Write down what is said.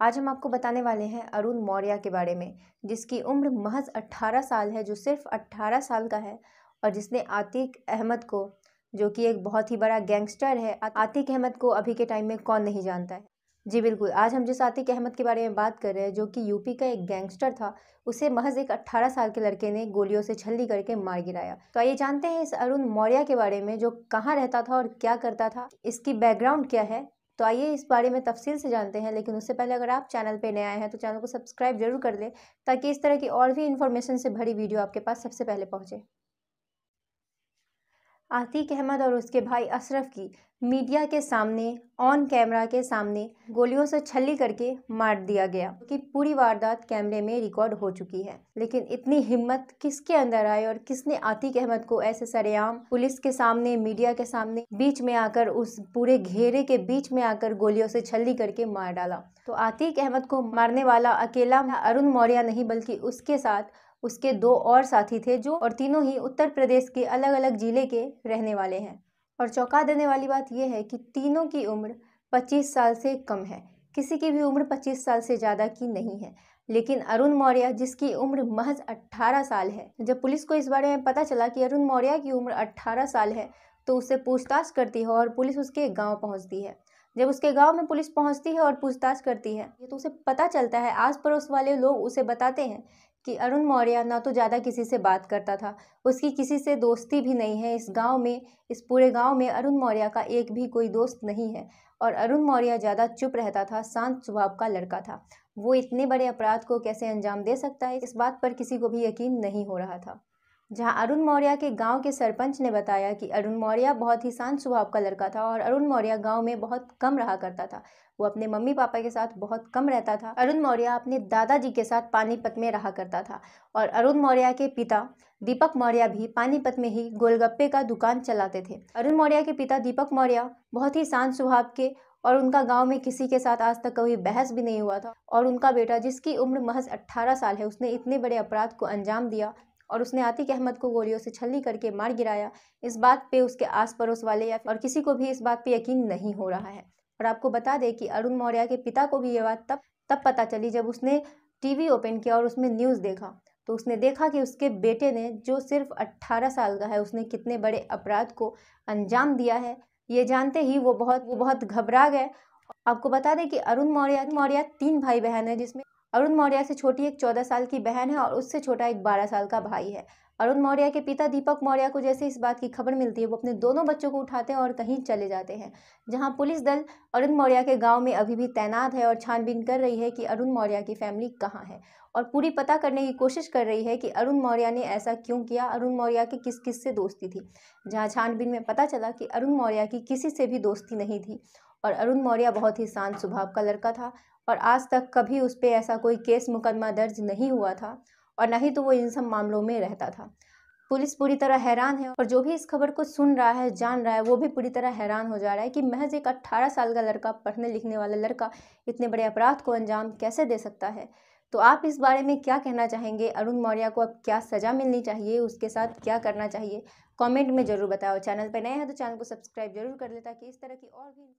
आज हम आपको बताने वाले हैं अरुण मौर्य के बारे में, जिसकी उम्र महज 18 साल है, जो सिर्फ 18 साल का है और जिसने आतिक अहमद को, जो कि एक बहुत ही बड़ा गैंगस्टर है। आतिक अहमद को अभी के टाइम में कौन नहीं जानता है। जी बिल्कुल, आज हम जिस आतिक अहमद के बारे में बात कर रहे हैं, जो कि यूपी का एक गैंगस्टर था, उसे महज एक 18 साल के लड़के ने गोलियों से छल्ली करके मार गिराया। तो आइए जानते हैं इस अरुण मौर्य के बारे में, जो कहाँ रहता था और क्या करता था, इसकी बैकग्राउंड क्या है। तो आइए इस बारे में तफसील से जानते हैं। लेकिन उससे पहले अगर आप चैनल पे नए आए हैं तो चैनल को सब्सक्राइब जरूर कर लें, ताकि इस तरह की और भी इन्फॉर्मेशन से भरी वीडियो आपके पास सबसे पहले पहुंचे। आतिक अहमद और उसके भाई अशरफ की मीडिया के सामने, ऑन कैमरा के सामने गोलियों से छल्ली करके मार दिया गया, कि पूरी वारदात कैमरे में रिकॉर्ड हो चुकी है। लेकिन इतनी हिम्मत किसके अंदर आई और किसने आतिक अहमद को ऐसे सरेआम पुलिस के सामने, मीडिया के सामने, बीच में आकर, उस पूरे घेरे के बीच में आकर गोलियों से छल्ली करके मार डाला। तो आतिक अहमद को मारने वाला अकेला अरुण मौर्य नहीं, बल्कि उसके साथ उसके 2 और साथी थे, जो और तीनों ही उत्तर प्रदेश के अलग अलग जिले के रहने वाले हैं। और चौंका देने वाली बात यह है कि तीनों की उम्र 25 साल से कम है, किसी की भी उम्र 25 साल से ज़्यादा की नहीं है। लेकिन अरुण मौर्य, जिसकी उम्र महज 18 साल है, जब पुलिस को इस बारे में पता चला कि अरुण मौर्य की उम्र 18 साल है, तो उससे पूछताछ करती है और पुलिस उसके गाँव पहुँचती है। जब उसके गांव में पुलिस पहुंचती है और पूछताछ करती है, तो उसे पता चलता है, आस पड़ोस वाले लोग उसे बताते हैं कि अरुण मौर्य ना तो ज़्यादा किसी से बात करता था, उसकी किसी से दोस्ती भी नहीं है। इस गांव में, इस पूरे गांव में अरुण मौर्य का एक भी कोई दोस्त नहीं है। और अरुण मौर्य ज़्यादा चुप रहता था, शांत स्वभाव का लड़का था। वो इतने बड़े अपराध को कैसे अंजाम दे सकता है, इस बात पर किसी को भी यकीन नहीं हो रहा था। जहां अरुण मौर्य के गांव के सरपंच ने बताया कि अरुण मौर्य बहुत ही शांत स्वभाव का लड़का था और अरुण मौर्य गांव में बहुत कम रहा करता था। वो अपने मम्मी पापा के साथ बहुत कम रहता था। अरुण मौर्य अपने दादाजी के साथ पानीपत में रहा करता था। और अरुण मौर्य के पिता दीपक मौर्य भी पानीपत में ही गोलगप्पे का दुकान चलाते थे। अरुण मौर्य के पिता दीपक मौर्य बहुत ही शांत स्वभाव के, और उनका गांव में किसी के साथ आज तक कभी बहस भी नहीं हुआ था। और उनका बेटा, जिसकी उम्र महज 18 साल है, उसने इतने बड़े अपराध को अंजाम दिया और उसने आतिक अहमद को गोलियों से छल्ली करके मार गिराया। इस बात पे उसके आस पड़ोस वाले या और किसी को भी इस बात पे यकीन नहीं हो रहा है। और आपको बता दें कि अरुण मौर्य के पिता को भी ये बात तब पता चली, जब उसने टीवी ओपन किया और उसमें न्यूज़ देखा। तो उसने देखा कि उसके बेटे ने, जो सिर्फ 18 साल का है, उसने कितने बड़े अपराध को अंजाम दिया है। ये जानते ही वो बहुत घबरा गए। आपको बता दें कि अरुण मौर्य 3 भाई बहन है, जिसमें अरुण मौर्य से छोटी एक 14 साल की बहन है और उससे छोटा एक 12 साल का भाई है। अरुण मौर्य के पिता दीपक मौर्य को जैसे इस बात की खबर मिलती है, वो अपने दोनों बच्चों को उठाते हैं और कहीं चले जाते हैं, जहां पुलिस दल अरुण मौर्य के गांव में अभी भी तैनात है और छानबीन कर रही है कि अरुण मौर्य की फैमिली कहाँ है, और पूरी पता करने की कोशिश कर रही है कि अरुण मौर्य ने ऐसा क्यों किया, अरुण मौर्य की किस किस से दोस्ती थी। जहाँ छानबीन में पता चला कि अरुण मौर्य की किसी से भी दोस्ती नहीं थी और अरुण मौर्य बहुत ही शांत स्वभाव का लड़का था और आज तक कभी उस पर ऐसा कोई केस मुकदमा दर्ज नहीं हुआ था, और न ही तो वो इन सब मामलों में रहता था। पुलिस पूरी तरह हैरान है और जो भी इस खबर को सुन रहा है, जान रहा है, वो भी पूरी तरह हैरान हो जा रहा है कि महज एक 18 साल का लड़का, पढ़ने लिखने वाला लड़का, इतने बड़े अपराध को अंजाम कैसे दे सकता है। तो आप इस बारे में क्या कहना चाहेंगे? अरुण मौर्य को अब क्या सज़ा मिलनी चाहिए, उसके साथ क्या करना चाहिए, कमेंट में ज़रूर बताओ। चैनल पर नए हैं तो चैनल को सब्सक्राइब जरूर कर ले, ताकि इस तरह की और भी